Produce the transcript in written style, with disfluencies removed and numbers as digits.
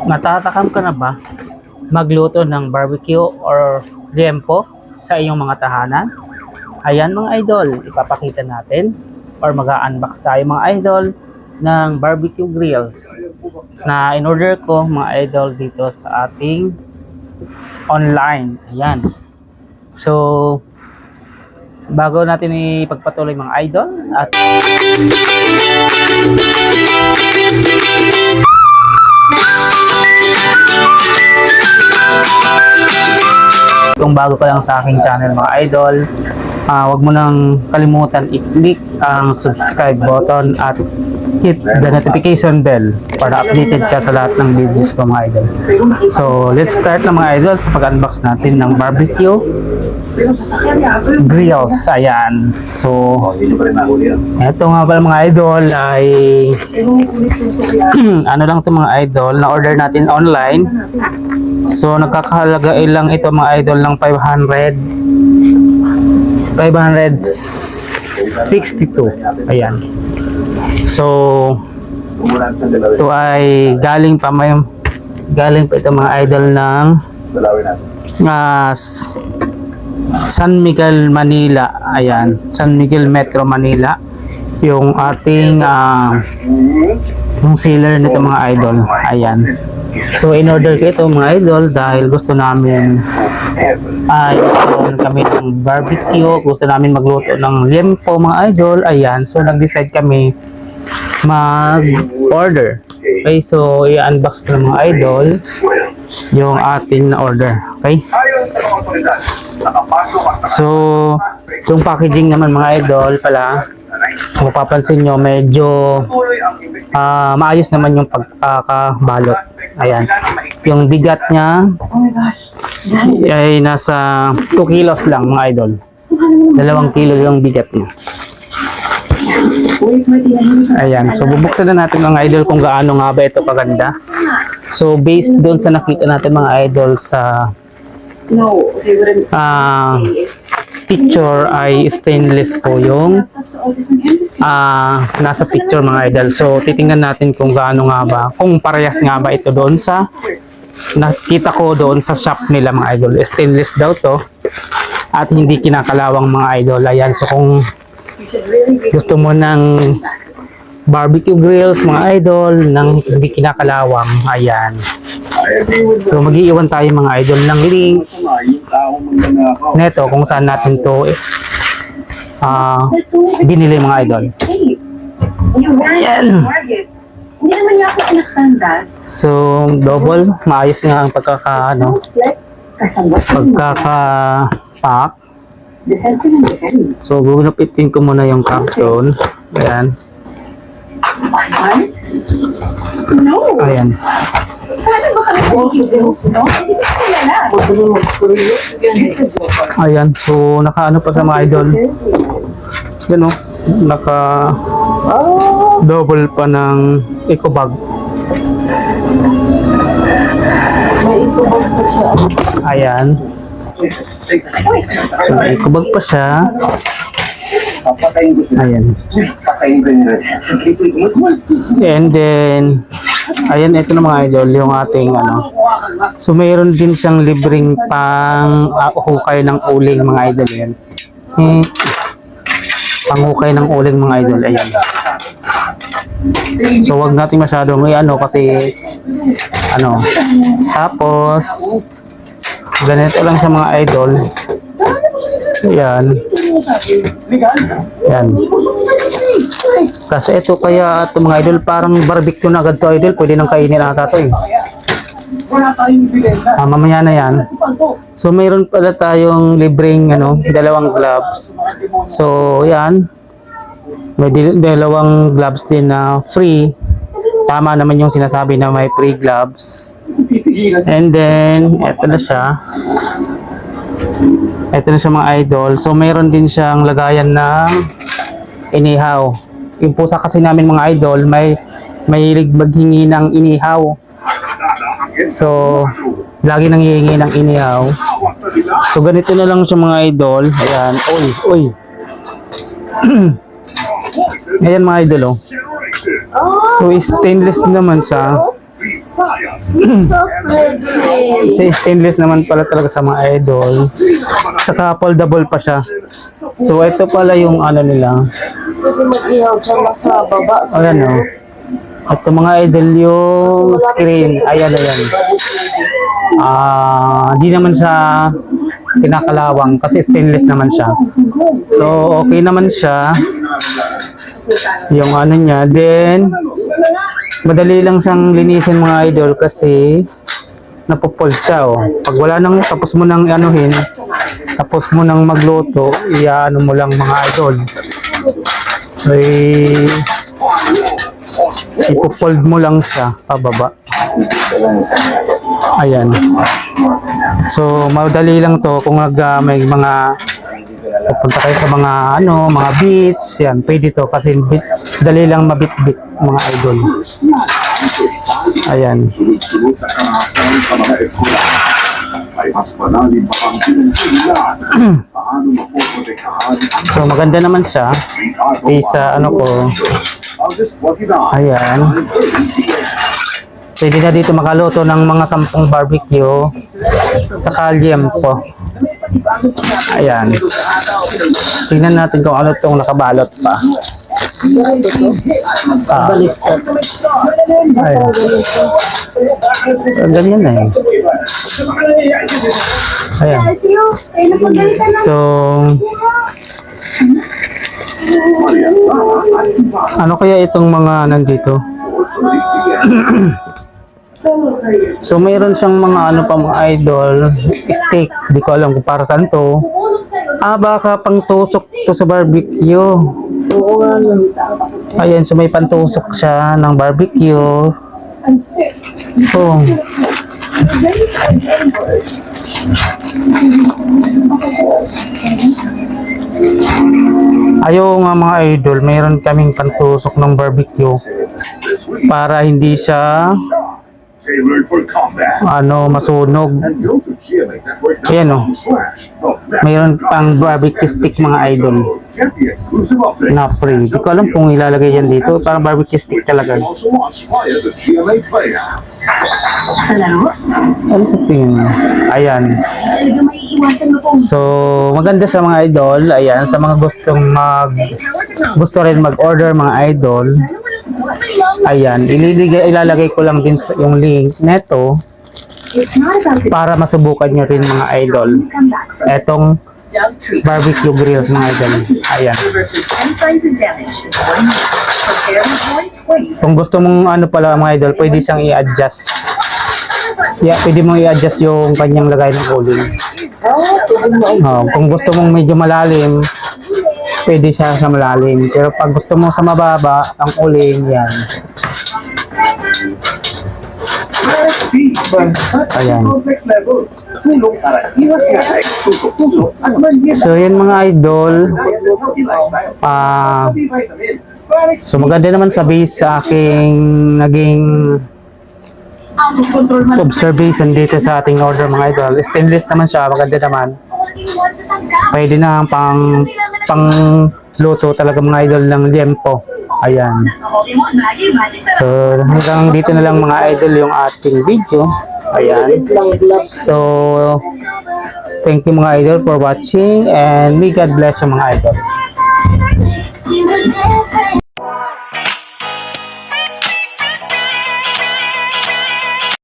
Natatakam ka na ba magluto ng barbecue or liempo sa iyong mga tahanan? Ayan mga idol, ipapakita natin or mag-unbox tayo mga idol ng barbecue grills na in-order ko mga idol dito sa ating online. Ayan. So, bago natin ipagpatuloy mga idol at kung bago ka lang sa aking channel mga idol, huwag mo nang kalimutan i-click ang subscribe button at hit the notification bell para updated ka sa lahat ng videos ko mga idol. So let's start na mga idol sa pag-unbox natin ng barbecue grills. Ayan. So eto nga pala mga idol ay ano lang to mga idol, na order natin online. So nagkakahalaga lang ito mga idol ng 562. Ayan. So ito ay galing pa ito mga idol ng San Miguel, Manila. Ayan, San Miguel Metro Manila yung ating yung seller nito mga idol. Ayan. So in-order ko ito mga idol dahil gusto namin kami ng barbecue, gusto namin magluto ng liempo mga idol. Ayan, so nag-decide kami mag-order. Okay, so i-unbox ko ng mga idol yung ating na-order. Okay, so yung packaging naman mga idol pala, kung papansin nyo, medyo maayos naman yung pagkakabalot. Ayan. Yung bigat niya ay nasa 2 kilos lang mga idol. 2 kilo yung bigat niya. Ayan. So bubuksan na natin mga idol kung gaano nga ba ito kaganda. So based doon sa nakita natin mga idol sa picture ay stainless po yung nasa picture mga idol. So titingnan natin kung gaano nga ba, kung parehas nga ba ito doon sa nakita ko doon sa shop nila mga idol. Stainless daw to at hindi kinakalawang mga idol. Ayan, so kung gusto mo ng barbecue grills mga idol nang hindi kinakalawang, ayan, so mag-iiwan tayo mga idol ng link neto kung saan natin to binili mga idol. Ayan. So double, maayos nga ang pagkaka-pack. So gugupitin ko muna yung capstone. Ayan. Ayan. Ayan, so naka-ano pa sa mga idol. Yan o, naka-double pa ng eco bag. Ayan. So eco bag pa siya. Ayan. And then ayan, ito na mga idol yung ating so mayroon din siyang libreng pang hukay ng uling mga idol. Yan, pang hukay ng uling mga idol. Ayan. So wag natin masyadong kasi tapos ganito lang siya mga idol. Ayan. Yan. Kasi ito kaya ito mga idol, parang barbecue na agad to idol. Pwede nang kainin ata to eh. Mamaya na yan. So mayroon pala tayong libreng 2 gloves. So yan. May 2 gloves din na free. Tama naman yung sinasabi na may free gloves. And then ito na siya. Ito na siya mga idol. So mayroon din siyang lagayan ng inihaw. Yung pusa kasi namin mga idol, may maghingi ng inihaw. So lagi nang hihingi ng inihaw. So ganito na lang siya mga idol. Ayan. Uy. Ayan mga idol. So stainless naman siya. So pretty. Kasi stainless naman pala talaga sa mga idol. Saka foldable pa siya. So ito pala yung ano nila. Pwede mag-ihaw dyan lang sa baba. Ayan o. Ito mga idol yung screen. Ayan, ayan. Di naman siya kinakalawang kasi stainless naman siya. So okay naman siya. Yung ano niya. Then madali lang siyang linisin mga idol kasi napopold siya oh. Pag wala nang tapos mo nang anuhin, tapos mo nang magluto, iaano mo lang mga idol. So ipofold mo lang siya pababa. Ayan. So madali lang to kung may mga pupunta kayo sa mga mga beach, yan, pwede to kasi dali lang mabit-bit mga idol. Ayan. Sunod-sunod na karahasan sa mga eskwelahan ay mas malalim pa ang pinagkulilan. Paano mapoprotektahan ang So maganda naman siya. Isa ko. August 29. Ayan. Pwede na dito makaluto ng mga 10 barbecue sa liempo. Ayan. Tingnan natin kung ano itong nakabalot pa. Ayan. Ganyan na eh. Ayan. So, ano kaya itong mga nandito? So mayroon siyang mga pa mga idol, steak, di ko alam kung para saan to. Baka pang tusok to sa barbecue. Oo nga lang. Ayan, so may pantusok siya ng barbecue. So, ayaw nga mga idol, mayroon kaming pantusok ng barbecue para hindi siya Tailored for combat. masunog. And go to Ayan o. Mayroon pang barbecue stick mga idol Get the exclusive updates. na free. Di ko alam kung ilalagay yan dito. Parang barbecue stick talaga. Also watch via the GMA Play app. Ano sa tingin mo? Ayan. So, maganda sa mga idol. Ayan, sa mga gusto rin mag-order mga idol. Ayan, ilalagay ko lang din yung link neto para masubukan nyo rin mga idol. Etong barbecue grills mga idol. Ayan. Kung gusto mong pala mga idol, pwede siyang i-adjust. Yeah, pwede mong i-adjust yung kanyang lagay ng uling. Kung gusto mong medyo malalim, pwede siya sa malalim. Pero pag gusto mo sa mababa, ang uling yan. Ayan. So yan mga idol. So maganda naman sa base sa aking naging observation dito sa ating order mga idol. Stainless naman siya, maganda naman. Pwede na pang luto talaga mga idol ng liempo. Ayan. So hanggang dito na lang mga idol yung ating video. Ayan. So thank you mga idol for watching and may God bless you mga idol.